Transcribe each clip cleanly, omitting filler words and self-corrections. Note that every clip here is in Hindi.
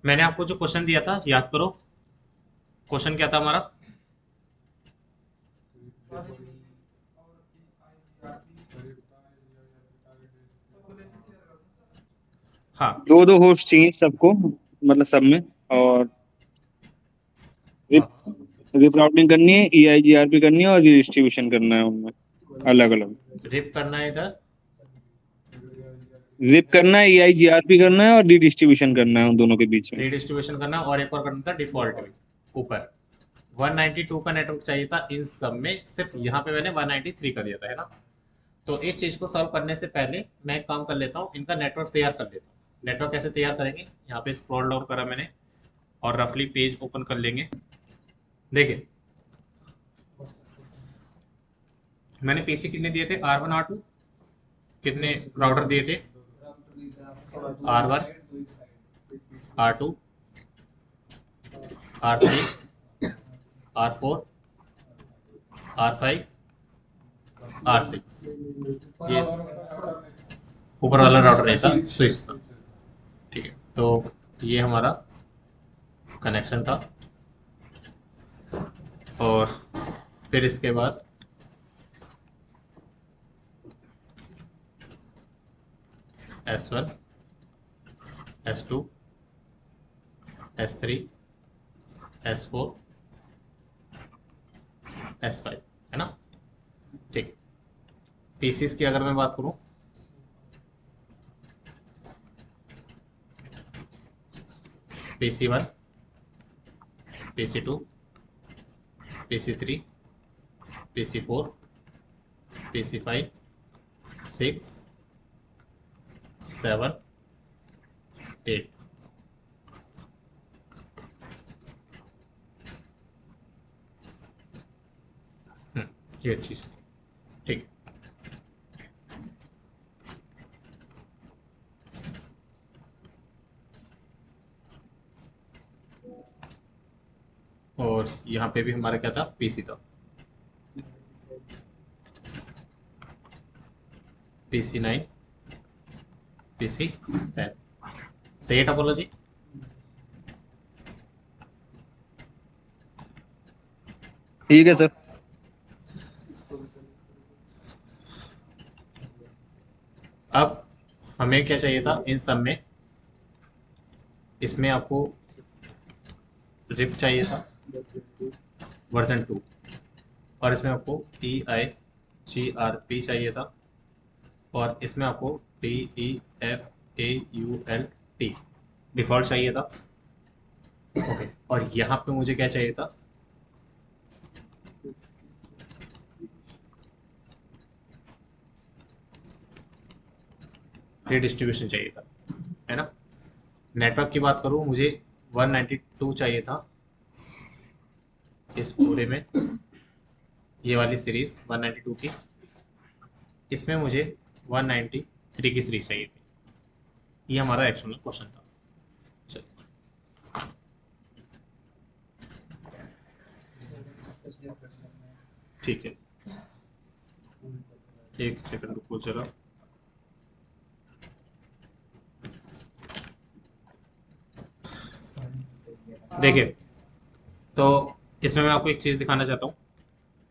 मैंने आपको जो क्वेश्चन दिया था याद करो। क्वेश्चन क्या था हमारा? हाँ। दो दो होस्ट चाहिए सबको, मतलब सब में। और रिप हाँ। रिप राउटिंग करनी है, EIGRP करनी है, और डिस्ट्रीब्यूशन करना है उनमें अलग अलग। रिप करना है इधर। रिप करना है, EIGRP करना है, और डिस्ट्रीब्यूशन करना है उन दोनों के बीच में। रीडिस्ट्रीब्यूशन करना और एक और करना था डिफॉल्ट भी ऊपर। 192 का नेटवर्क चाहिए था इन सब में, सिर्फ यहाँ पे मैंने 193 कर दिया था, है ना? तो इस चीज़ को सॉल्व करने से पहले मैं एक काम कर लेता हूँ, इनका नेटवर्क तैयार कर लेता हूँ। नेटवर्क कैसे तैयार करेंगे? यहाँ पे स्क्रॉल डाउन करा मैंने और रफली पेज ओपन कर लेंगे। देखिए, मैंने पीसी कितने दिए थे? R1 R2 कितने राउटर दिए थे? R1 R2 R3 R4 R5 R6। ये ऊपर वाला राउटर नहीं था, स्विच था। ठीक है, तो ये हमारा कनेक्शन था। और फिर इसके बाद S1 S2 S3 S4 S5, है ना? ठीक। पीसीस की अगर मैं बात करूं, PC1 PC2 PC3 PC4 PC5 6 7 8। ये चीज़ थी। ठीक है, और यहाँ पे भी हमारा क्या था? पीसी था। PC9 PC10। सही है टोपोलॉजी? ठीक है सर। अब हमें क्या चाहिए था इन सब में? इसमें आपको रिप चाहिए था वर्जन 2, और इसमें आपको EIGRP चाहिए था, और इसमें आपको DEFAULT डिफॉल्ट चाहिए था। ओके, और यहाँ पे मुझे क्या चाहिए था? रीडिस्ट्रीब्यूशन चाहिए था, है ना? नेटवर्क की बात करूँ, मुझे 192 चाहिए था इस पूरे में, ये वाली सीरीज 192 की। इसमें मुझे 193 की सीरीज चाहिए थी। ये हमारा एक्चुअल क्वेश्चन था। चलिए। ठीक है, एक सेकंड रुको जरा। देखिए, तो इसमें मैं आपको एक चीज़ दिखाना चाहता हूँ।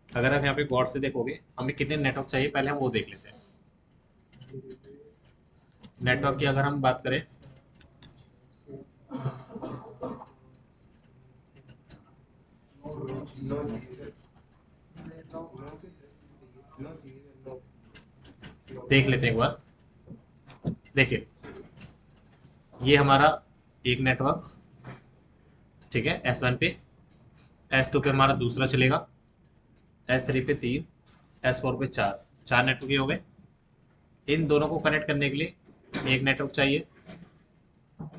अगर आप यहाँ पे गौर से देखोगे, हमें कितने नेटवर्क चाहिए पहले हम वो देख लेते हैं। नेटवर्क की अगर हम बात करें, देख लेते हैं एक बार। देखिए, ये हमारा एक नेटवर्क, ठीक है, S1 पे। S2 पे हमारा दूसरा चलेगा। S3 पे 3। S4 पे 4। 4 नेटवर्क ये हो गए। इन दोनों को कनेक्ट करने के लिए एक नेटवर्क चाहिए।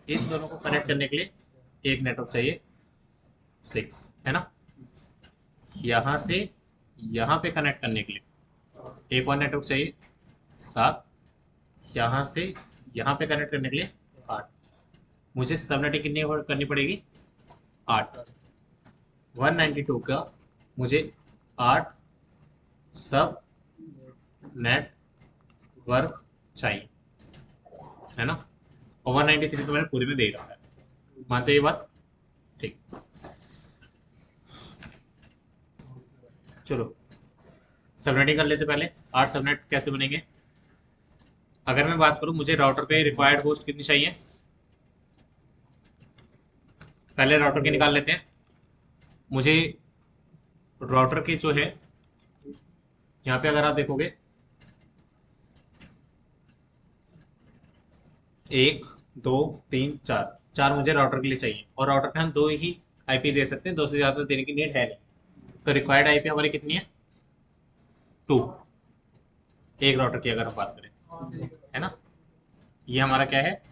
इन दोनों को कनेक्ट करने के लिए एक नेटवर्क चाहिए। 6, है ना? यहाँ से यहाँ पे कनेक्ट करने के लिए एक और नेटवर्क चाहिए। 7। यहाँ से यहाँ पे कनेक्ट करने के लिए 8। मुझे सब नेटिंग कितनी करनी पड़ेगी? 8। 192 का मुझे 8 सब नेटवर्क चाहिए, है ना? और 193 तो मैंने पूरे में दे ही रखा है। मानते हो ये बात? ठीक, चलो सबनेटिंग कर लेते पहले। 8 सबनेट कैसे बनेंगे? अगर मैं बात करूं, मुझे राउटर पे रिक्वायर्ड होस्ट कितनी चाहिए, पहले राउटर के निकाल लेते हैं। मुझे राउटर के जो है, यहाँ पे अगर आप देखोगे, 1 2 3 4, 4 मुझे राउटर के लिए चाहिए, और राउटर पे हम 2 ही आईपी दे सकते हैं, 2 से ज़्यादा देने की नीड है नहीं। तो रिक्वायर्ड आईपी हमारी कितनी है? 2, एक राउटर की अगर हम बात करें, है ना। ये हमारा क्या है?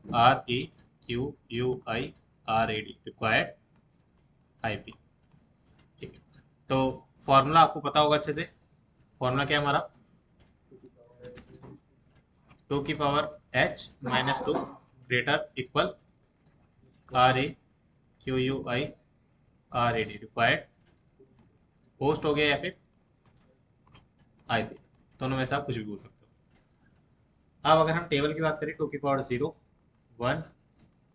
REQUIRAD, required IP. ठीक है, तो फॉर्मूला आपको पता होगा अच्छे से। फॉर्मूला क्या है हमारा? 2 की power h-2 greater equal REQUIRAD, required host हो गया या फिर आईपी, दोनों में से आप कुछ भी बोल सकते हो। अब अगर हम टेबल की बात करें, 2 की पावर 0 1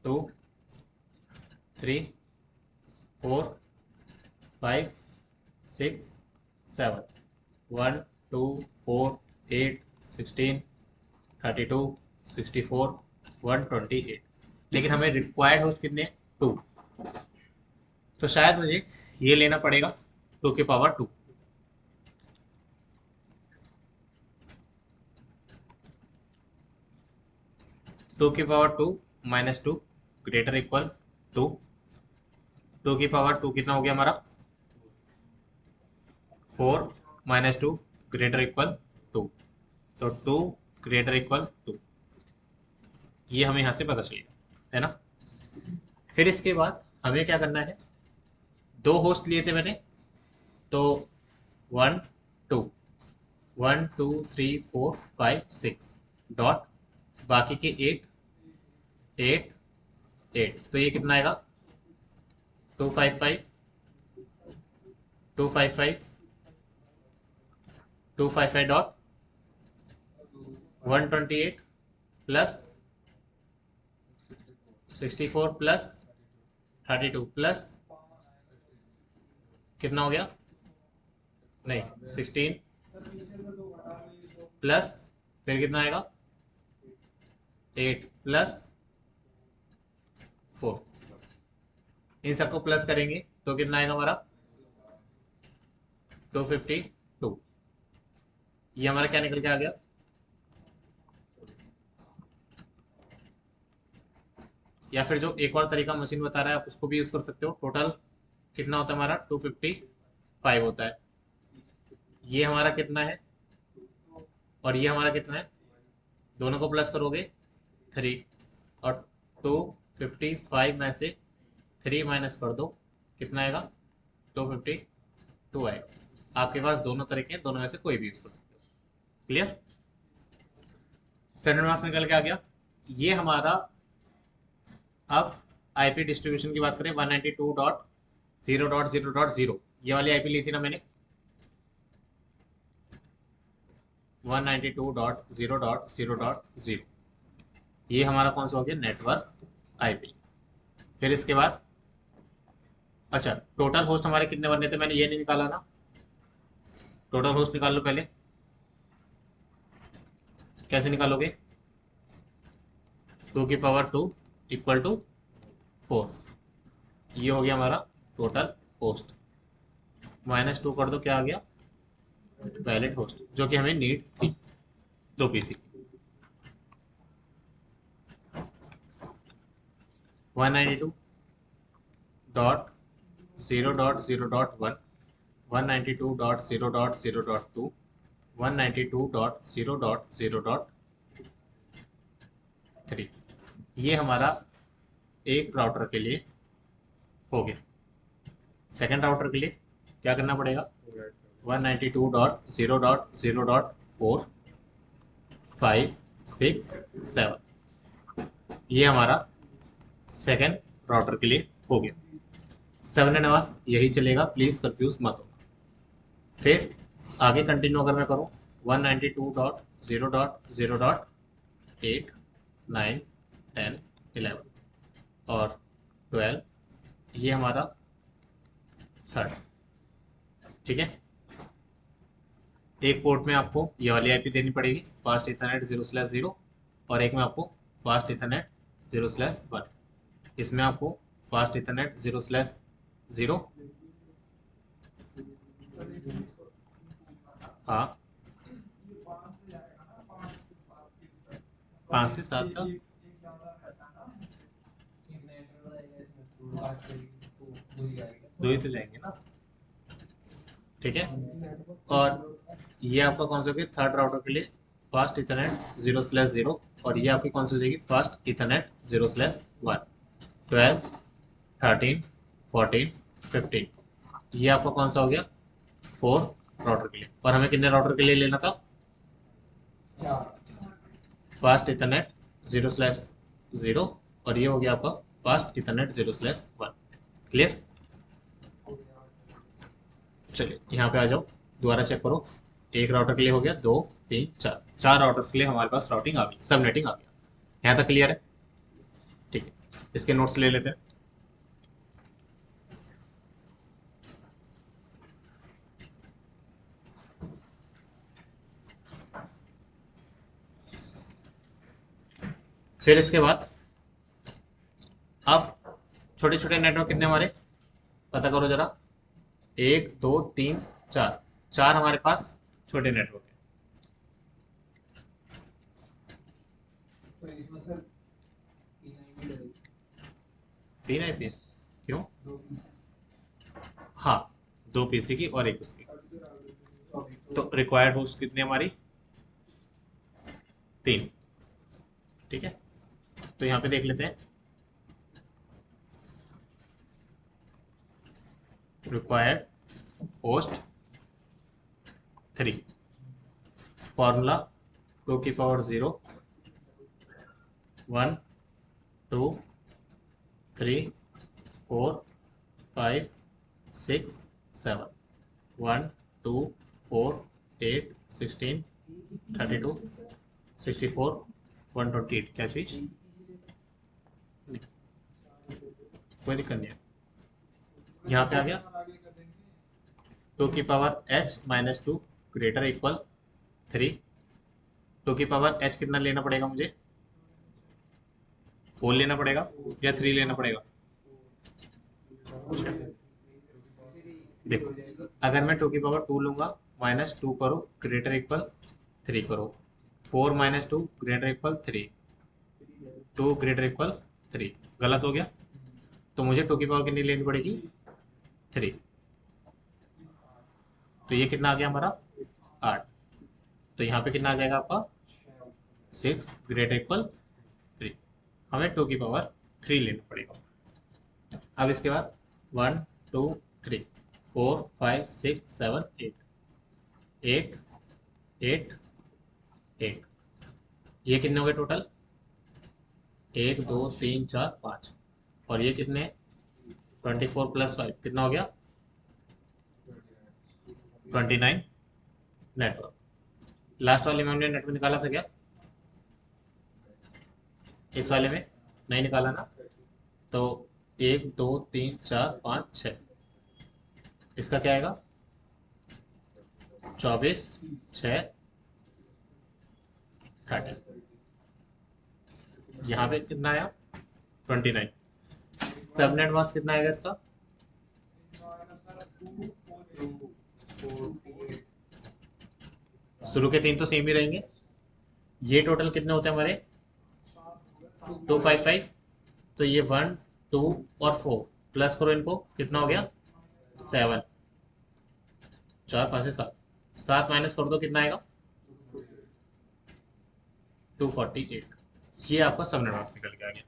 2 3 4 5 6 7 1 2 4 8 16 32 64 128, लेकिन हमें रिक्वायर्ड होस्ट कितने हैं? 2। तो शायद मुझे ये लेना पड़ेगा 2 की पावर 2। 2 की पावर 2 -2 ग्रेटर इक्वल 2। 2 की पावर 2 कितना हो गया हमारा? 4 -2 ग्रेटर इक्वल 2। तो 2 ग्रेटर इक्वल 2, ये हमें यहाँ से पता चलेगा, है ना। फिर इसके बाद हमें क्या करना है? 2 होस्ट लिए थे मैंने, तो 1 2 1 2 3 4 5 6 डॉट, बाकी के 8 8 8, तो ये कितना आएगा? 255 255 255 डॉट 128 प्लस 64 प्लस 32 प्लस कितना हो गया? नहीं, 16 प्लस फिर कितना आएगा? 8 प्लस 4, इन सबको प्लस करेंगे तो कितना आएगा हमारा? 252। ये हमारा क्या निकल के आ गया? या फिर जो एक और तरीका मशीन बता रहा है आप उसको भी यूज कर सकते हो। टोटल कितना होता है हमारा? 255 होता है। ये हमारा कितना है और ये हमारा कितना है? दोनों को प्लस करोगे 3, और 255 में से 3 माइनस कर दो, कितना आएगा? 252 आएगा। आपके पास दोनों तरीके हैं, दोनों में से कोई भी यूज कर सकते हो। क्लियर? सेकंड मास निकल के आ गया। ये हमारा, अब आईपी डिस्ट्रीब्यूशन की बात करें, 192.0.0.0, ये वाली आईपी ली थी ना मैंने, 192.0.0.0, ये हमारा कौन सा हो गया? Network IP. फिर इसके बाद, अच्छा, टोटल होस्ट हमारे कितने बनने थे? मैंने ये नहीं निकाला ना। टोटल होस्ट निकाल लो पहले। कैसे निकालोगे? 2 की पावर 2 इक्वल टू 4, ये हो गया हमारा टोटल होस्ट। -2 कर दो, क्या आ गया? वैलिड होस्ट, जो कि हमें नीड थी 2 पीसी। 192.0.0.1, 192.0.0.2, 192.0.0.3, ये हमारा एक राउटर के लिए हो गया। सेकंड राउटर के लिए क्या करना पड़ेगा? 192.0.0.4 5 6 7, ये हमारा सेकंड राउटर के लिए हो गया। 7 एंड आवर्स यही चलेगा, प्लीज कंफ्यूज मत हो। फिर आगे कंटिन्यू अगर मैं करूँ, 192.0.0.8 9 10 11, और 12, ये हमारा थर्ड। ठीक है, एक पोर्ट में आपको ये वाली आईपी देनी पड़ेगी, फास्ट इथरनेट 0/0, और एक में आपको फास्ट इथरनेट 0/1। इसमें आपको फास्ट इथरनेट 0/0, हाँ 5 से 7 का, दो ही तो जाएंगे ना। ठीक है, और ये आपका कौन सा होगी थर्ड राउटर के लिए फास्ट इथरनेट 0/0, और ये आपकी कौन सी हो जाएगी फास्ट इथरनेट 0/1। 12, 13, 14, 15, ये आपका कौन सा हो गया 4 राउटर के लिए। और हमें कितने राउटर के लिए लेना था, फास्ट इथरनेट 0/0, और ये हो गया आपका फास्ट इथरनेट 0/1। क्लियर। चलिए यहाँ पे आ जाओ, दोबारा चेक करो, एक राउटर के लिए हो गया 2, 3, 4, 4 राउटर्स के लिए हमारे पास राउटिंग आ गई, सबनेटिंग आ गया। यहाँ तक क्लियर है। ठीक है, इसके नोट्स ले लेते हैं। फिर इसके बाद अब छोटे छोटे नेटवर्क कितने हमारे पता करो जरा, 1, 2, 3, 4, 4 हमारे पास छोटे नेटवर्क है। तीन आईपी, क्यों? हाँ, 2 पीसी की और एक उसकी, तो रिक्वायर्ड होस्ट कितनी हमारी 3। ठीक है, तो यहाँ पे देख लेते हैं, रिक्वायर्ड होस्ट 3, फॉर्मूला 2⁻0, 1, 2, 3, 4, 5, 6, 7, 1, 2, 4, 8, 16, 32, 64, 128। क्या चीज, कोई दिक्कत नहीं है। यहाँ पे आ गया 2⁻h-2 ग्रेटर इक्वल 3। 2⁻h कितना लेना पड़ेगा मुझे, 4 लेना पड़ेगा या 3 लेना पड़ेगा। देखो, अगर मैं 2⁻2 लूंगा, -2 करो ग्रेटर इक्वल 3 करो, 4 - 2 ग्रेटर इक्वल 3, 2 ग्रेटर इक्वल 3, गलत हो गया। तो मुझे 2 की पावर कितनी लेनी पड़ेगी 3। तो ये कितना आ गया हमारा 8। तो यहाँ पे कितना आ जाएगा आपका 6 ग्रेटर इक्वल 3। हमें 2⁻3 लेना पड़ेगा। अब इसके बाद 1, 2, 3, 4, 5, 6, 7, 8, 8, 8, ये कितने हो गए टोटल, 1, 2, 3, 4, 5, और ये कितने 24 + 5 कितना हो गया 29 नेटवर्क। लास्ट वाले में हमने नेटवर्क निकाला था क्या, इस वाले में नहीं निकाला ना। तो 1, 2, 3, 4, 5, 6, इसका क्या आएगा 24, 6, 30, यहाँ पे कितना आया 29। सबनेट मास्क कितना आएगा इसका, शुरू के 3 तो सेम ही रहेंगे। ये टोटल कितने होते हैं हमारे 255, तो ये 1, 2 और 4 प्लस करो इनको, कितना हो गया 7, 4, 5 से 7, 7 माइनस कर दो कितना आएगा 248। ये आपका सबनेट मास्क निकल के आ गया।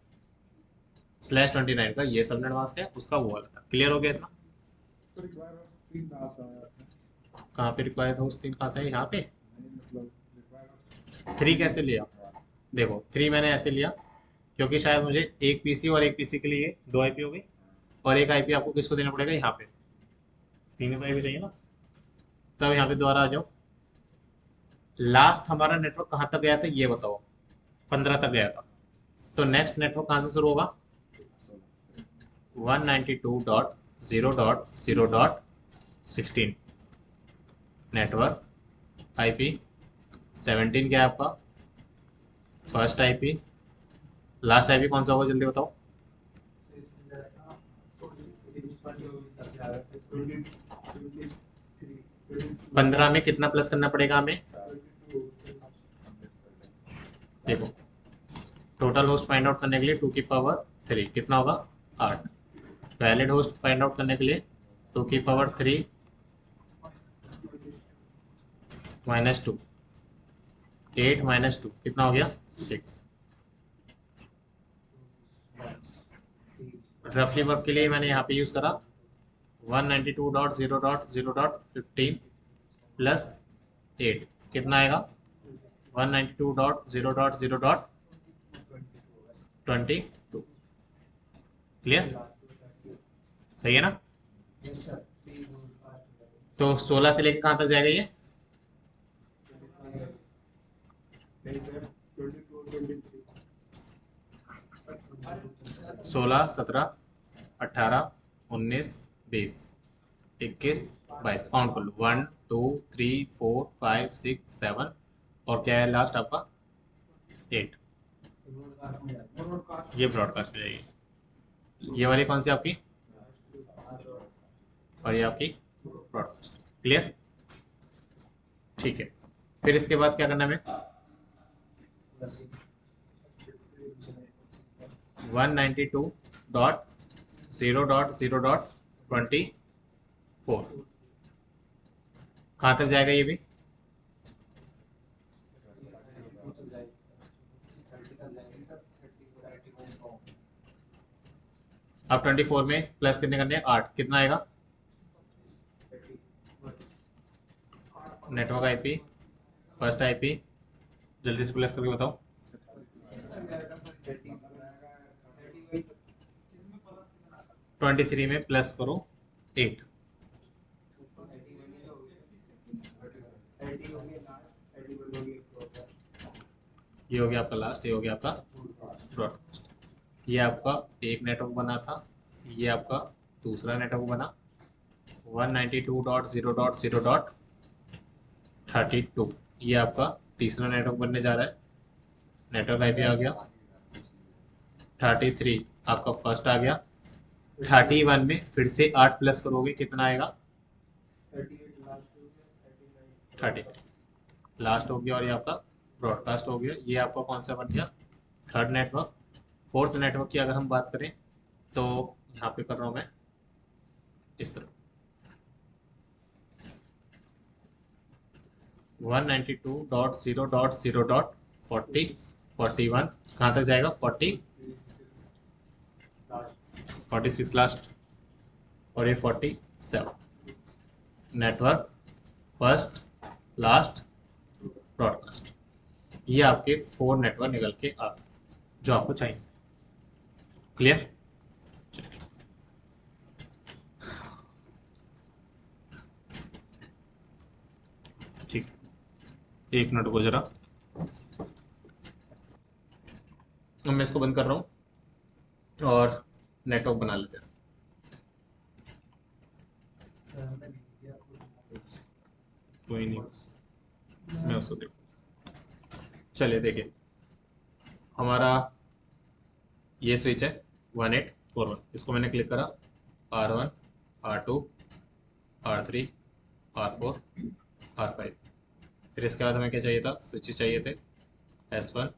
/29 का ये सबनेट मास्क है, उसका वो वाला था। क्लियर हो गया इतना। कहाँ पे रिक्वायर्ड होस्ट 3 कहाँ से है, यहाँ पे 3 कैसे लिया, देखो 3 मैंने ऐसे लिया क्योंकि शायद मुझे एक पीसी और एक पीसी के लिए 2 आईपी हो गई, और एक आईपी आपको किसको देना पड़ेगा यहाँ पे, 3 आईपी चाहिए ना। तब यहाँ पे दोबारा आ जाओ, लास्ट हमारा नेटवर्क कहाँ तक गया था ये बताओ, 15 तक गया था। तो नेक्स्ट नेटवर्क कहाँ से शुरू होगा 192.0.0.16 नेटवर्क आईपी 17 क्या है आपका फर्स्ट आईपी। लास्ट आईपी कौन सा होगा जल्दी बताओ। 15 में कितना प्लस करना पड़ेगा हमें, देखो टोटल होस्ट फाइंड आउट करने के लिए 2 की पावर 3 कितना होगा 8। वैलिड होस्ट फाइंड आउट करने के लिए 2 की पावर 3 माइनस 2 8 माइनस 2 कितना हो गया 6। रफली वर्क के लिए मैंने यहाँ पे यूज करा 192.0.0.15 प्लस 8 कितना आएगा 192.0.0.22 क्लियर सही है ना। तो 16 से लेकर कहाँ तक जाएगा ये 16 17 18 19 20 21 22 काउंट कर लो 1 2 3 4 5 6 7 और क्या है लास्ट आपका 8 ये ब्रॉडकास्ट हो जाएगी। ये वाली कौन सी आपकी और ये आपकी ब्रॉडकास्ट क्लियर ठीक है। फिर इसके बाद क्या करना है हमें 192.0.0.24 कहाँ तक जाएगा ये भी अब 24 में प्लस कितने करने 8 कितना आएगा नेटवर्क आईपी फर्स्ट आईपी जल्दी से प्लस करके बताओ 23 में प्लस करो 8 ये हो गया आपका लास्ट ये हो गया आपका ब्रॉडकास्ट। ये आपका एक नेटवर्क बना था ये आपका दूसरा नेटवर्क बना 192.0.0.32 ये आपका तीसरा नेटवर्क बनने जा रहा है। नेटवर्क आईपी आ गया 33 आपका फर्स्ट आ गया 31 में फिर से 8 प्लस करोगे कितना आएगा 30 लास्ट हो गया और ये आपका ब्रॉडकास्ट हो गया। ये आपका कौन सा बन गया थर्ड नेटवर्क। फोर्थ नेटवर्क की अगर हम बात करें तो यहाँ पे कर रहा हूँ मैं इस तरह 192.0.0.40 41 कहाँ तक जाएगा 46 लास्ट और ये 47 नेटवर्क फर्स्ट लास्ट ब्रॉडकास्ट। ये आपके 4 नेटवर्क निकल के आ गए जो आपको चाहिए क्लियर। ठीक एक मिनट को जरा मैं इसको बंद कर रहा हूँ और नेटवर्क बना लेते हैं। कोई नहीं मैं उसको देखूँ चलिए देखिए हमारा ये स्विच है 1841 इसको मैंने क्लिक करा R1 R2 R3 R4 R5 फिर इसके बाद हमें क्या चाहिए था स्विचेस चाहिए थे S1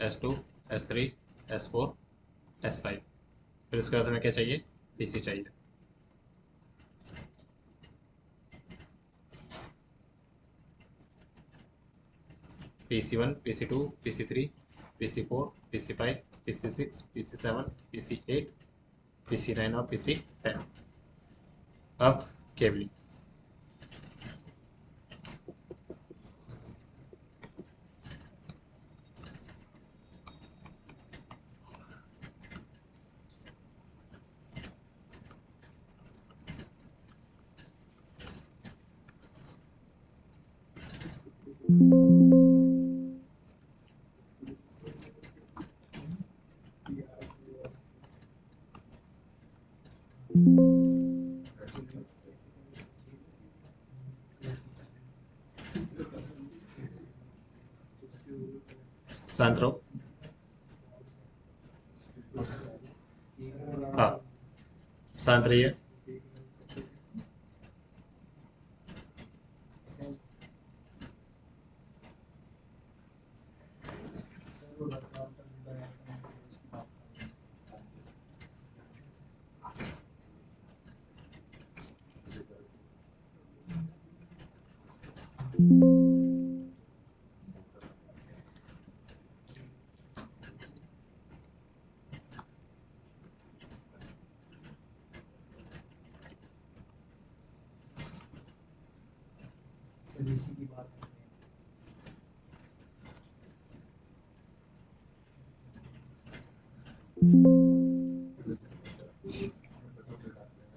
S2 S3 S4 S5 फिर इसके बाद हमें क्या चाहिए PC चाहिए। PC1 PC2 PC3 PC4 PC5 PC6 PC7 PC8 PC9 और PC10। अब केबलिंग शांत रहो। हाँ, शांत रहिए।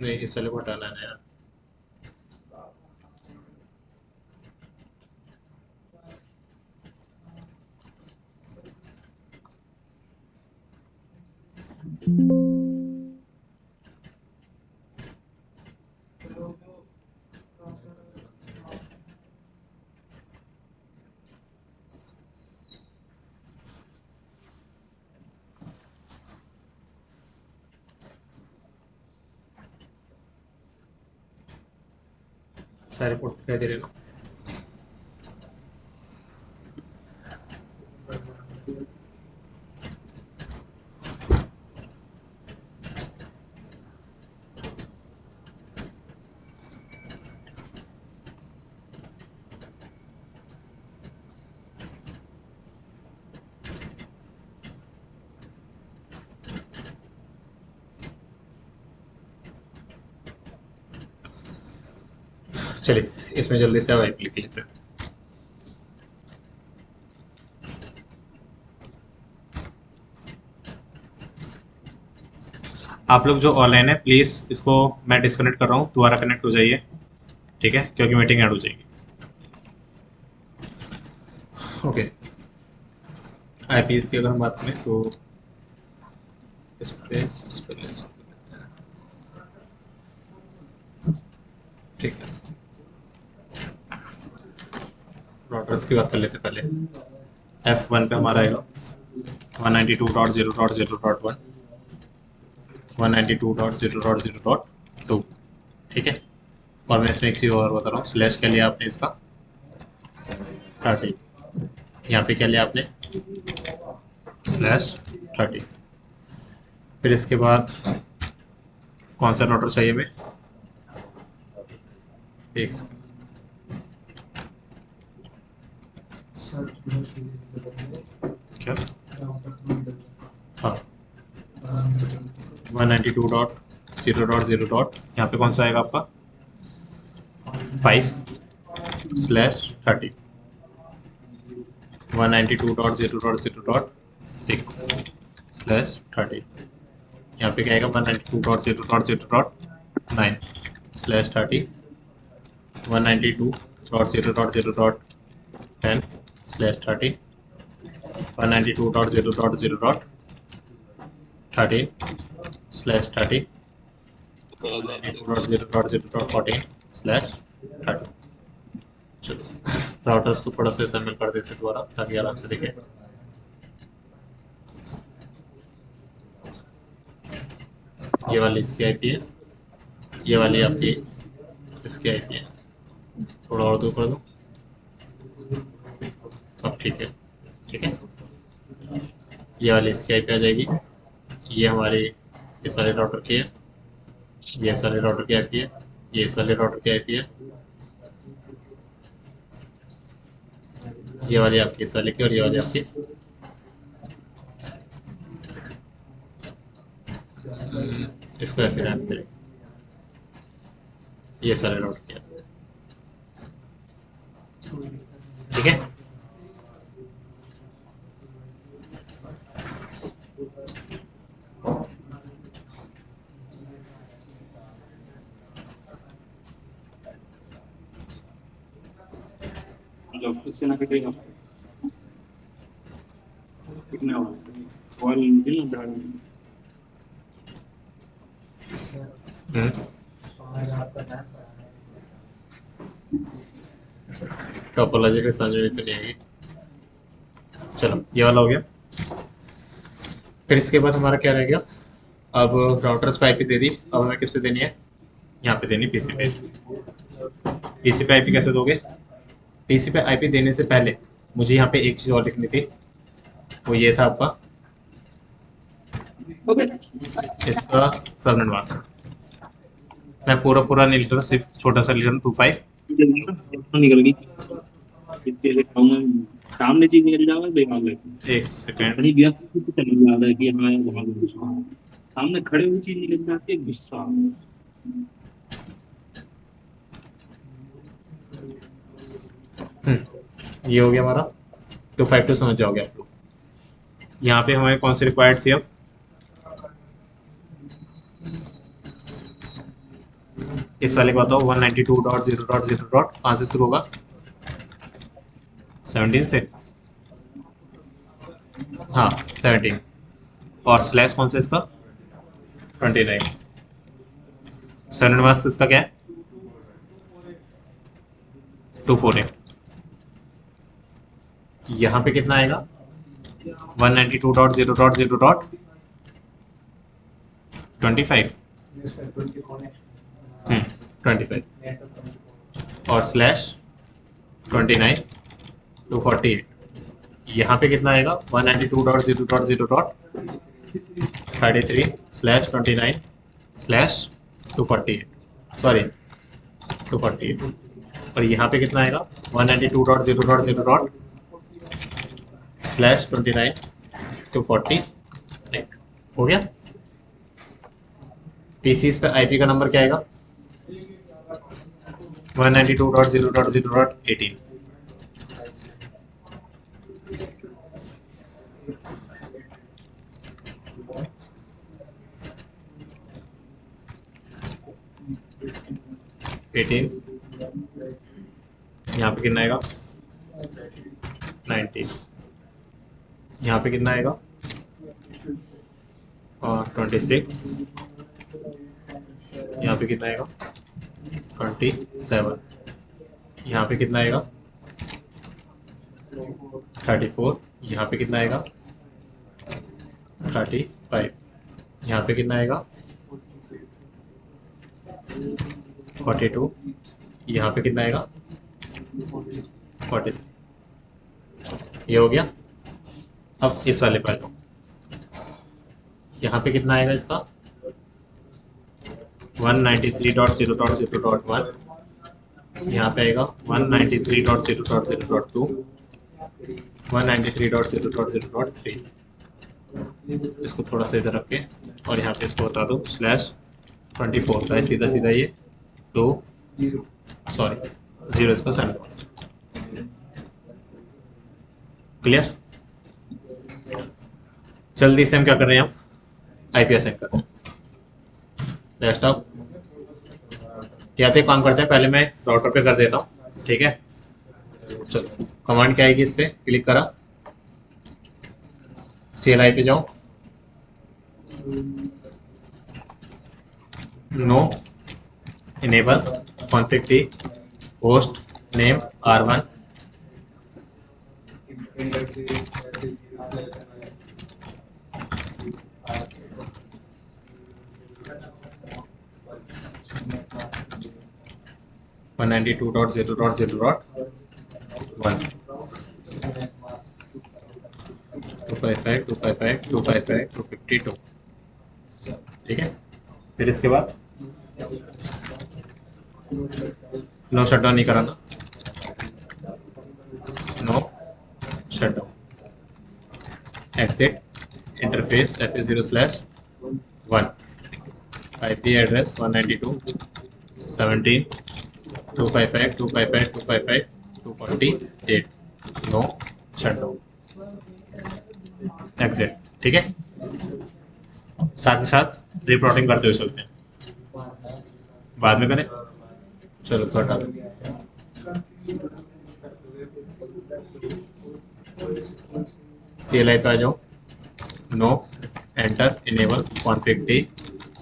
नहीं, इस वाले को हटाना है यार। सारे रिपोर्ट दिखाई दे रहे हैं ना? चलिए, इसमें जल्दी से वाइप लिख लेते हैं। आप लोग जो ऑनलाइन है, प्लीज़ इसको मैं डिस्कनेक्ट कर रहा हूँ, दोबारा कनेक्ट हो जाइए, ठीक है, क्योंकि मीटिंग ऐड हो जाएगी। ओके, आईपीएस की अगर हम बात करें तो इस पे ठीक है, राउटर्स की बात कर लेते हैं पहले। F1 पे हमारा आएगा 192.0.0.1, 192.0.0.2, ठीक है। और मैं इसमें एक चीज़ और बता रहा हूँ, स्लैश क्या लिया आपने इसका 30, यहाँ पे क्या लिया आपने /30। फिर इसके बाद कौन सा राउटर चाहिए हमें, एक सेकंड। क्या, हाँ, 192.0.0. यहाँ पे कौन सा आएगा आपका 5/30, 192.0.0.6/30। यहाँ पे क्या आएगा 192.0.0.9/30, 192.0.0.10/30, 192.0.0.13/30, 192.0.0.14/30। चलो, राउटर्स को थोड़ा सा असेंबल कर देते दोबारा ताकि आराम से देखें। ये वाली इसकी आईपी है, ये वाली आपकी इसकी आईपी है। थोड़ा और दूर कर दूँ, अब ठीक है, ठीक है। ये वाली इसकी आईपी आ जाएगी, ये हमारी इस वाले राउटर की है, ये इस वाले राउटर की आईपी है, ये इस वाले राउटर की आईपी है, ये वाली आपकी इस वाले की, और ये वाली आपकी इसको ऐसे रहने दें, ये सारे राउटर की है, ठीक है। मतलब इससे ना कटेगा। कितने और कॉल दिल ना टोपोलॉजी फिर समझ में तो नहीं आएगी। चलो ये वाला हो गया। फिर इसके बाद हमारा क्या रह गया, अब राउटर्स पे आईपी दे दी, अब हमें किस पे देनी है, यहाँ पे देनी पीसी पे। पीसी पे आईपी कैसे दोगे, पीसी पे आईपी देने से पहले मुझे यहाँ पे एक चीज़ और लिखनी थी, वो ये था आपका ओके इसका सबनेट मास्क। मैं पूरा पूरा नहीं लिख रहा, सिर्फ छोटा सा लिख रहा हूँ 25। निकल गई इतने से खाऊंगा सामने चीज निकल जाएगा बेकार लगता एक है सेकेंड। कहीं व्यस्त तो चल जा रहा है कि हाँ यार वहां पे गुस्सा है। सामने खड़े हुई चीज निकल जाती है गुस्सा ये हो गया हमारा 252, समझ जाओगे आप लोग। यहाँ पे हमारे कौन सी रिक्वायर्ड थी, अब इस वाले को बताओ 192.0.0. कहाँ से शुरू होगा, 17 से, हाँ 17, और स्लैश कौन सा इसका 29। सेवन मास्क इसका क्या है 248। यहाँ पे कितना आएगा 192.0.0.25। 25 और स्लैश 29 248। यहाँ पे कितना आएगा 192.0.0.33 स्लैश 29 स्लैश 248, सॉरी 248। और यहाँ पे कितना आएगा 192.0.0. स्लैश 29 248। हो गया। पीसीस पे आईपी का नंबर क्या आएगा 192.0.0.18। यहाँ पे कितना आएगा 19। यहाँ पे कितना आएगा 26। यहाँ पे कितना आएगा 27। यहाँ पे कितना आएगा 34। यहाँ पे कितना आएगा 35। यहाँ पे कितना आएगा 42। यहाँ पे कितना आएगा 43। ये हो गया। अब इस वाले पर दो, यहाँ पे कितना आएगा इसका 193.0.0.1। यहाँ पे आएगा 193.0.0.2, 193.0.0.3। इसको थोड़ा सा इधर रख के और यहाँ पे इसको बता दो स्लैश 24 का है, सीधा सीधा ये 2 सॉरी 0 इसका सेंड मास्टर। क्लियर। जल्दी से हम क्या कर रहे हैं, हम आईपी असाइन कर रहे हैं डेस्कटॉप। या तो एक काम करते हैं, पहले मैं राउटर पे कर देता हूँ, ठीक है। चलो कमांड क्या आएगी, इस पे क्लिक करा, CLI पे जाओ, no enable config t host name R1 192.0.0.1 255 255 255 252, ठीक है। फिर इसके बाद नो शटडाउन नहीं कराना, no shutdown, exit interface FA0/1, IP address 192.17.255.255.255.248, no shutdown, exit, ठीक है। साथ ही साथ रिप्रोटिंग करते हुए चलते हैं, बाद में करें, चलो तो हटा दो। CLI पे आ जाओ, no enter enable config t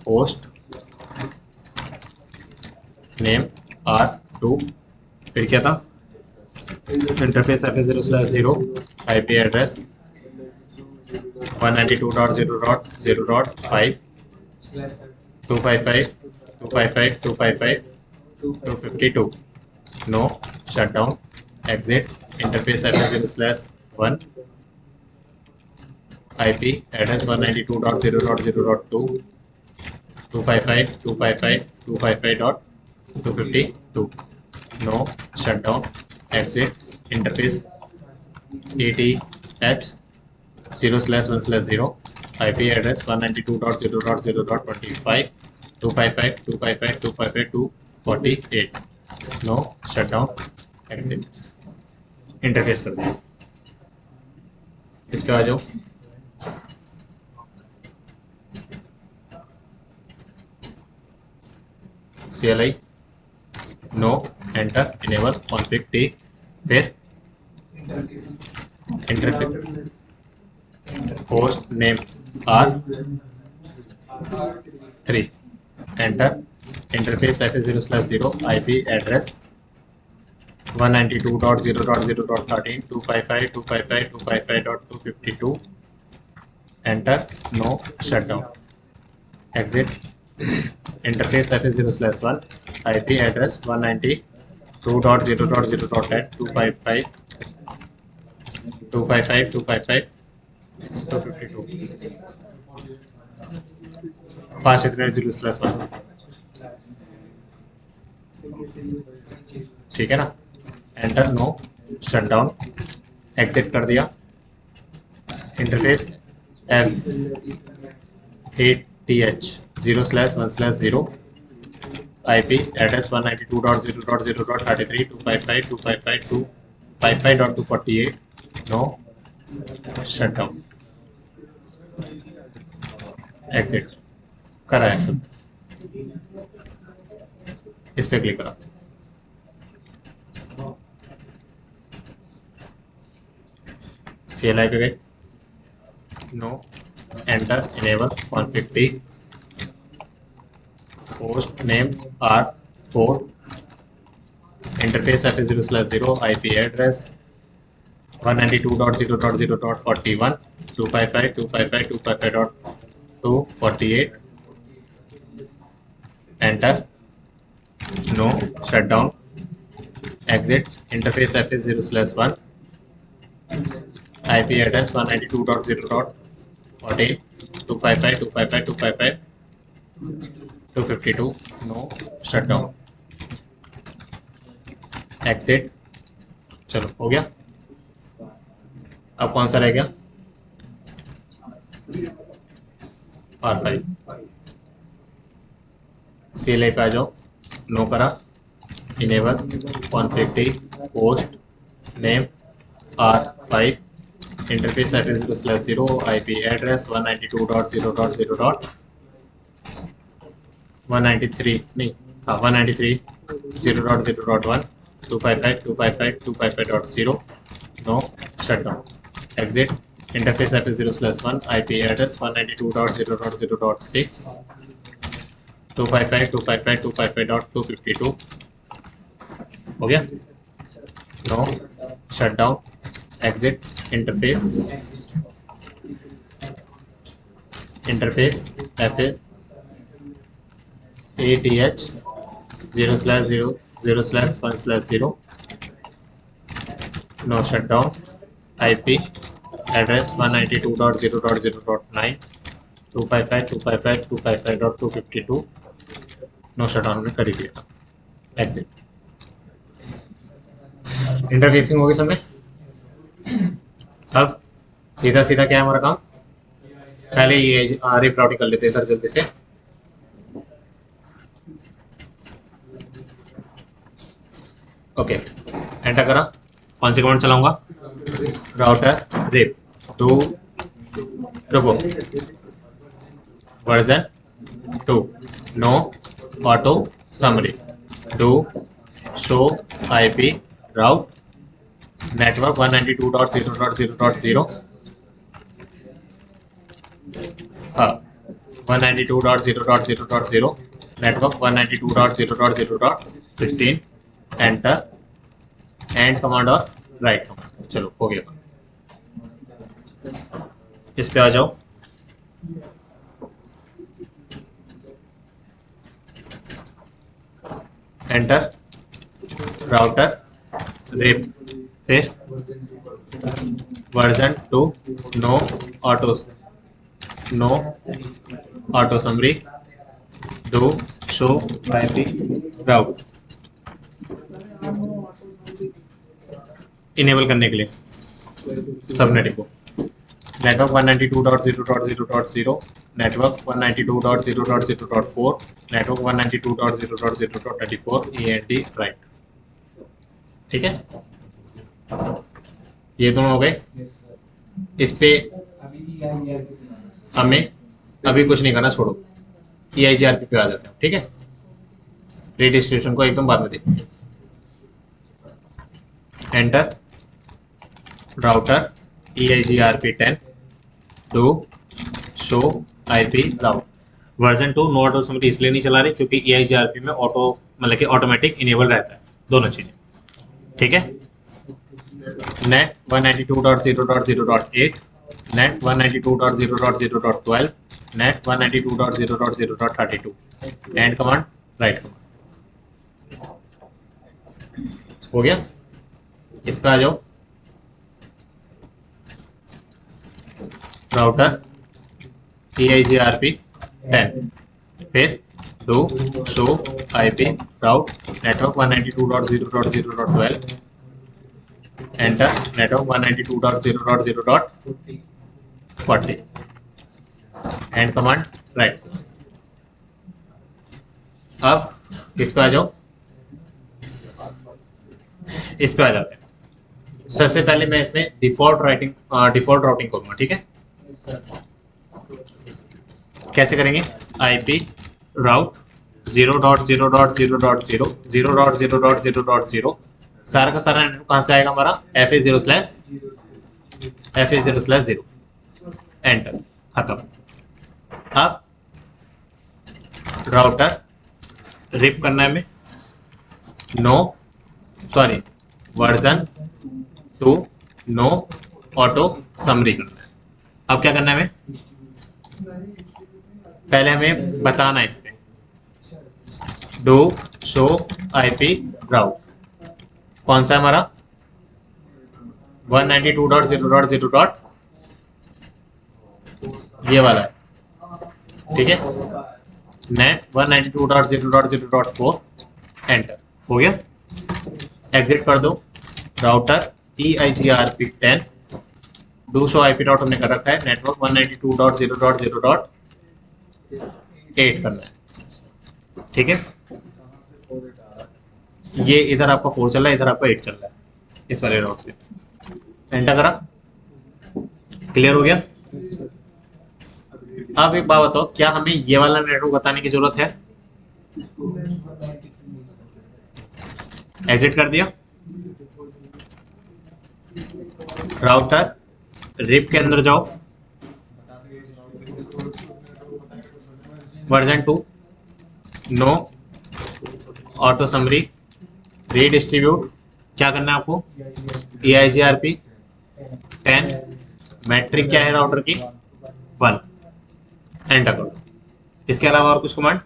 host name R2, फिर क्या था, interface FA0/0, IP address 192.0.0.5, 255, 255, 255, 252, no shutdown, exit, interface FA0/1, IP address 192.0.0.2, 255, 255, 255.252, no shutdown, exit, interface ATH 0/1/0, IP address 192.0.0.25, 255, 255, 255, 248, no shutdown, exit, interface कर दिया। इस पे आ जाओ, CLI no, enter, enable, config T, फिर interface host name R3, enter, interface FA0/0, IP address 192.0.0.13, 255, 255, 255.252, enter, no shutdown, exit, interface FA0/1, IP address 192.0.0.10, 255, 255, 255, 252, fast Ethernet 0/1, ठीक है ना, एंटर, नो शटडाउन, एग्जिट कर दिया, interface FATH 0/1/0, IP address 192.0.0.33, 255, 255, 255.248, no shutdown, exit करा है सब, इस पे क्लिक करा, CLI पे गए, no, enter, enable, config t, host name R4, interface FA0/0, IP address 192.0.0.41, 255, 255, 255.248, enter, no shutdown, exit, interface FA0/1, IP address 192.0.14, 255, 255, 255, 252, no shutdown, exit, चलो हो गया। अब कौन सा रह गया, R5, CLI पे आ जाओ, नो करा, enable, config t, host name R5, interface FA0/0, IP address 192.0.0.193 नहीं हाँ 193.0.0.1, 255, 255, 255.0, no shutdown, exit, interface FA0/1, IP address 192.0.0.6, 255, 255, 255.252, हो गया, no shutdown, exit, interface FA ATH 0/0/1/0, no shutdown, IP address 192.0.0.9, 255, 255, 255.252, no shutdown हमने कर ही दिया था, exit, इंटरफेसिंग होगी समय। अब सीधा सीधा क्या है हमारा काम, पहले ये रिप राउटिंग कर लेते हैं इधर जल्दी से, ओके एंटर करा, कौन सी कमांड चलाऊंगा, राउटर रिप टू, रुको, version 2, no auto summary, do show IP route network 192.0.0.0, हाँ 192.0.0.0, नेटवर्क 192.0.0.16 एंटर, एंड कमांड और राइट कमांड। चलो हो गया। इस पे आ जाओ, एंटर, राउटर, रिप, फिर version 2, no auto, no auto summary, do show IP route enable करने के लिए सबनेट को। Network 192.0.0.0, network 192.0.0.4, network 192.0.0.34 AND write. ठीक है, ये दोनों हो गए। इस पे हमें अभी कुछ नहीं करना, छोड़ो, EIGRP पे आ जाते हैं। ठीक है, रीडिस्ट्रीब्यूशन को एकदम बाद में देखते। Enter, router EIGRP 10, do show IP route. Version 2 no auto summary इसलिए नहीं चला रही क्योंकि EIGRP में ऑटो मतलब कि ऑटोमेटिक इनेबल रहता है, दोनों चीजें। ठीक है, net 192.0.0.8, net 192.0.0.12, net 192.0.0.32 and command, right command. हो गया। इस पे आ जाओ, राउटर EIGRP 10, फिर do show IP route, network 192.0.0.12 enter, network 192.0.0.40 and command, right. अब इस पे आ जाओ, इस पे आ जाते हैं। सबसे पहले मैं इसमें डिफॉल्ट राउटिंग करूंगा। ठीक है, कैसे करेंगे? आईपी राउट 0.0.0.0 0.0.0.0 सारा का सारा नेटवर्क कहां से आएगा? हमारा FA0/0 एंटर, खत्म। अब राउटर रिप करना है में वर्जन 2 नो ऑटो समरी करना है। अब क्या करना है हमें? पहले हमें बताना है इस पे डू शो आईपी राउट कौन सा है हमारा 192.0.0. ये वाला है। ठीक है, नेट 192.0.0.4 एंटर, हो गया। एग्जिट कर दो, router EIGRP 10 do show IP राउट हमने कर रखा है, नेटवर्क 192.0.0.8 करना है। ठीक है, ये इधर आपका 4 चल रहा है, इधर आपका 8 चल रहा है इस वाले राउट से। एंटर करा, क्लियर हो गया। अब एक बात बताओ, क्या हमें ये वाला नेटवर्क बताने की जरूरत है? एग्जिट कर दिया, राउटर रिप के अंदर जाओ, version 2 no auto summary redistribute. क्या करना है आपको? EIGRP 10, मैट्रिक क्या है राउटर की? 1, एंटर करो। इसके अलावा और कुछ कमांड?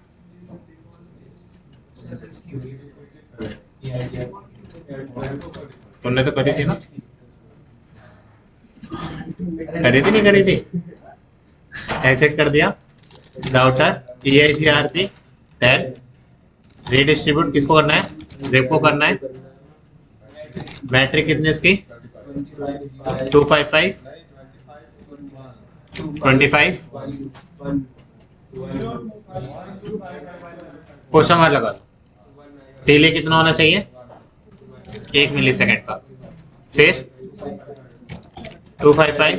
तुमने तो करी थी ना, करी थी नहीं करी थी? एग्जिट कर दिया, राउटर EIGRP 10 रीडिस्ट्रीब्यूट किसको करना है? रिप को करना है। मैट्रिक कितने इसकी? 255 25 क्वेश्चन मार्क लगा दो। डिले कितना होना चाहिए? 1 मिलीसेकंड का। फिर 255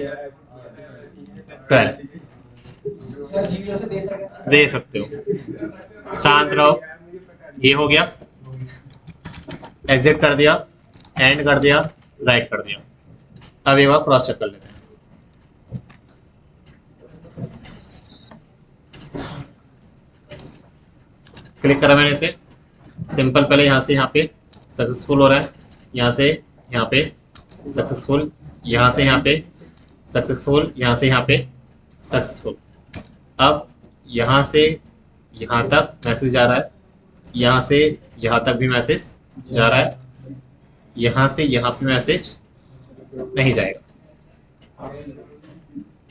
12 दे सकते हो। शांत रहो, ये हो गया। एग्जिट कर दिया, एंड कर दिया, राइट कर दिया। अब एक बार क्रॉस चेक कर लेते हैं। क्लिक करा मैंने इसे, सिंपल पहले यहाँ से यहाँ पे सक्सेसफुल हो रहा है, यहाँ से यहाँ पे सक्सेसफुल, यहाँ से यहाँ पे सक्सेसफुल, यहाँ से यहाँ पे सक्सेसफुल। अब यहाँ से यहाँ तक मैसेज जा रहा है, यहाँ से यहाँ तक भी मैसेज जा रहा है, यहाँ से यहाँ पे मैसेज नहीं जाएगा।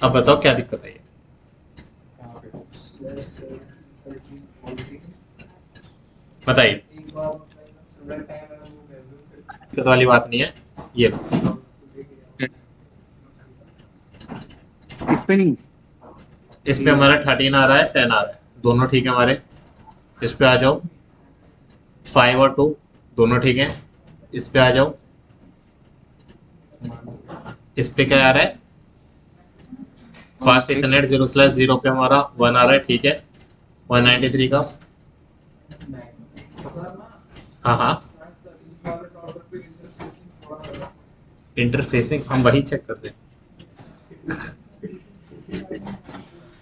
अब बताओ क्या दिक्कत है? बताइए। दिक्कत वाली बात नहीं है। ये इस पे नहीं, इस पे हमारा 13 आ रहा है, 10 आ रहा है, दोनों ठीक है हमारे। इस पे आ जाओ, 5 और 2 दोनों ठीक है। इस पे आ जाओ, इस पे क्या आ रहा है? फास्ट इथरनेट 0/0 पे हमारा 1 आ रहा है, ठीक है। 193 का, हाँ हाँ, इंटरफेसिंग हम वही चेक करते हैं।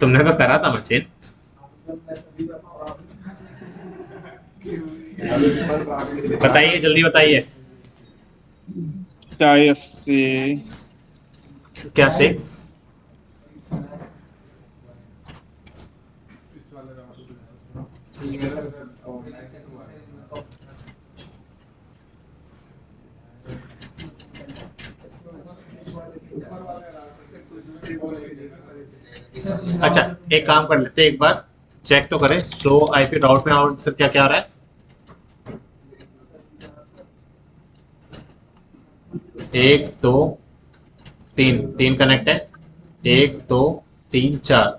तुमने तो करा था मचेन। बताइए, जल्दी बताइए। शायद से क्या 6? अच्छा, एक काम कर लेते हैं, एक बार चेक तो करें। शो आईपी राउट में आउट क्या क्या आ रहा है? 1 2 3, 3 कनेक्ट है। 1 2 3 4,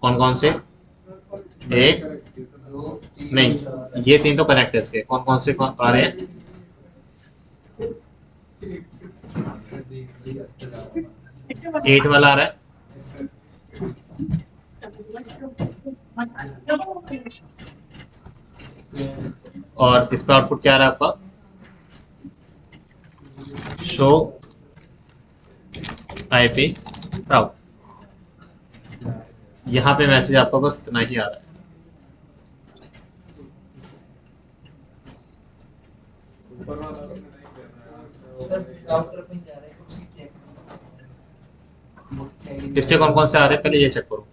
कौन कौन से? एक नहीं, ये 3 तो कनेक्ट है इसके, कौन कौन से कौन आ रहे हैं? 8 वाला आ रहा है, और इस पर आउटपुट क्या आ रहा है आपका? शो आईपी राउट। यहाँ पे मैसेज आपका बस इतना ही आ रहा है। इस पे कौन कौन से आ रहे हैं पहले ये चेक करो।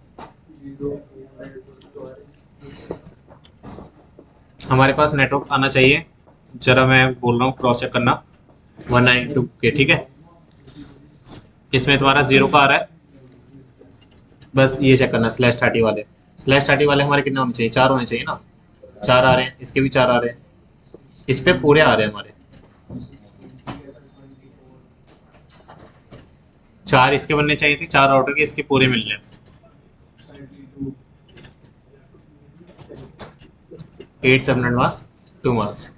हमारे पास नेटवर्क आना चाहिए, जरा मैं बोल रहा हूँ क्रॉस चेक करना। 192 के, ठीक है। इसमें तुम्हारा 0 का आ रहा है, बस ये चेक करना। /30 वाले, /30 वाले हमारे कितने होने चाहिए? 4 होने चाहिए ना। 4 आ रहे हैं, इसके भी 4 आ रहे हैं, इस पे पूरे आ रहे हैं हमारे। 4 इसके बनने चाहिए थे, 4 राउटर के, इसके पूरे मिल रहे हैं। 8 सबनेट मास्क, 2 मास्क।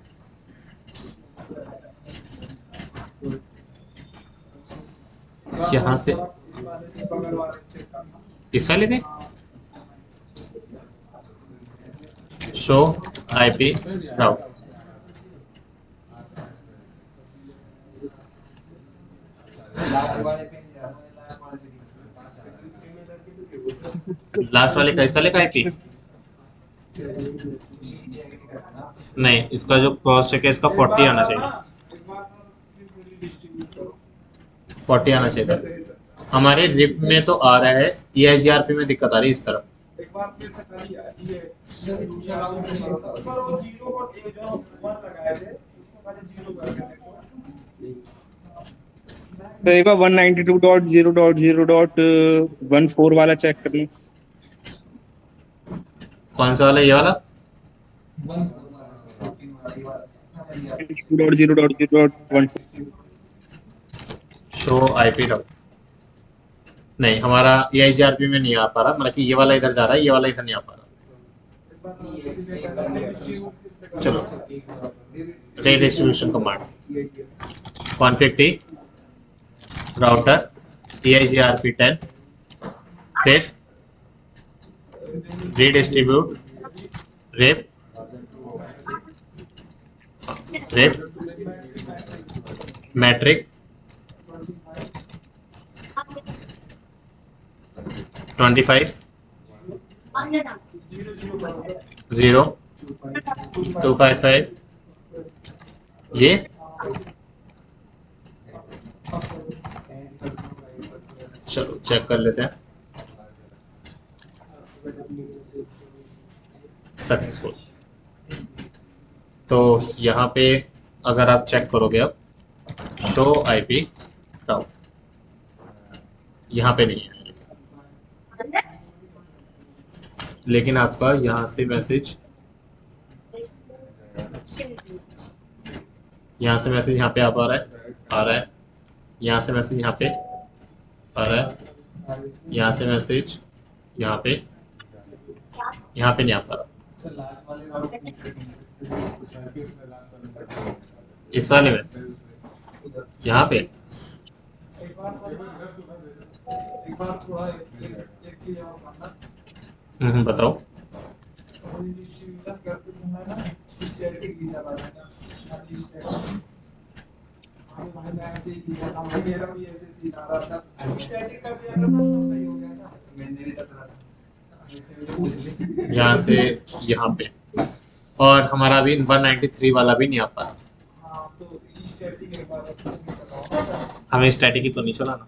यहाँ से इस वाले पे शो आईपी राउट, लास्ट वाले का, इस वाले का आईपी नहीं, इसका जो क्रॉस चेक है इसका 40 आना चाहिए, 40 आना चाहिए। हमारे रिप में तो आ रहा है, EIGRP में दिक्कत आ रही है इस तरफ। तो एक बार 192.0.0.14 वाला चेक कर लो। कौन सा वाला? ये वाला 192.0.0.14। शो आईपी राउट नहीं, हमारा EIGRP में नहीं आ पा रहा, मतलब कि ये वाला इधर जा रहा है, ये वाला इधर नहीं आ पा रहा। चलो, redistribution command, config router EIGRP 10, फिर redistribute rep metric 25 0 255 ये चलो चेक कर लेते हैं। सक्सेसफुल। तो यहाँ पे अगर आप चेक करोगे अब शो आईपी राउट, यहाँ पे नहीं है, लेकिन आपका यहाँ से मैसेज, यहाँ से मैसेज यहाँ पे आप आ रहा है, यहाँ से मैसेज यहाँ पे आ रहा है, यहाँ से मैसेज यहाँ पे नहीं आ पा रहा। इस वाले में यहाँ पे बताओ। यहाँ से यहाँ पे, और हमारा अभी 193 वाला भी नहीं आ पा रहा। हमें स्टैटिक ही तो नहीं चलाना,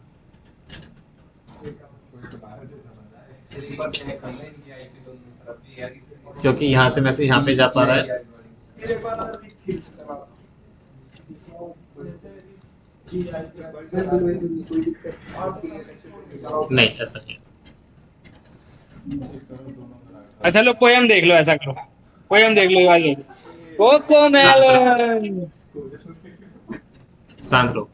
क्योंकि यहाँ से मैसेज यहाँ पे जा पा रहा है। नहीं ऐसा नहीं। अच्छा लो पोयम देख लो, ऐसा करो पोयम देख लो आज। कोकोमेलन शांत रहो।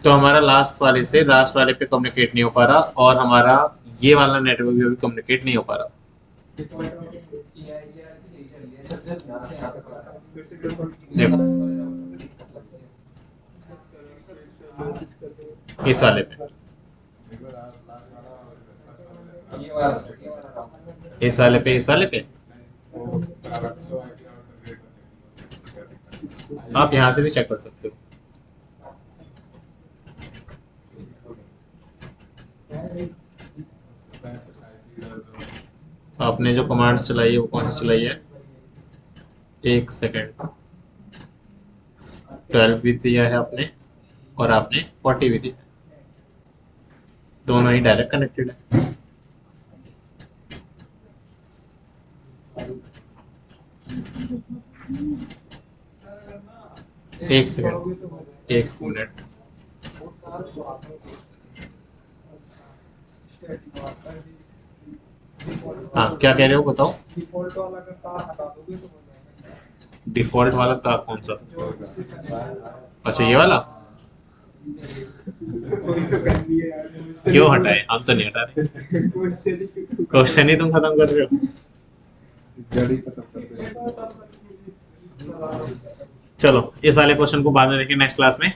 तो हमारा लास्ट वाले से लास्ट वाले पे कम्युनिकेट नहीं हो पा रहा, और हमारा ये वाला नेटवर्क भी अभी कम्युनिकेट नहीं हो पा रहा। देखो इस वाले पे, इस वाले पे, इस वाले पे आप यहाँ से भी चेक कर सकते हो। आपने जो कमांड्स चलाई है वो कौन सी चलाई है? एक सेकेंड। 12 भी दिया है आपने, और आपने 40 भी दिया, दोनों ही डायरेक्ट कनेक्टेड है। एक सेकेंड, एक मिनट। हाँ क्या कह रहे हो बताओ। डिफॉल्ट वाला तार कौन सा? अच्छा ये वाला क्यों हटाए? हम तो नहीं हटा रहे। क्वेश्चन ही तुम खत्म कर रहे हो। चलो इस वाले क्वेश्चन को बाद में देखेंगे नेक्स्ट क्लास में।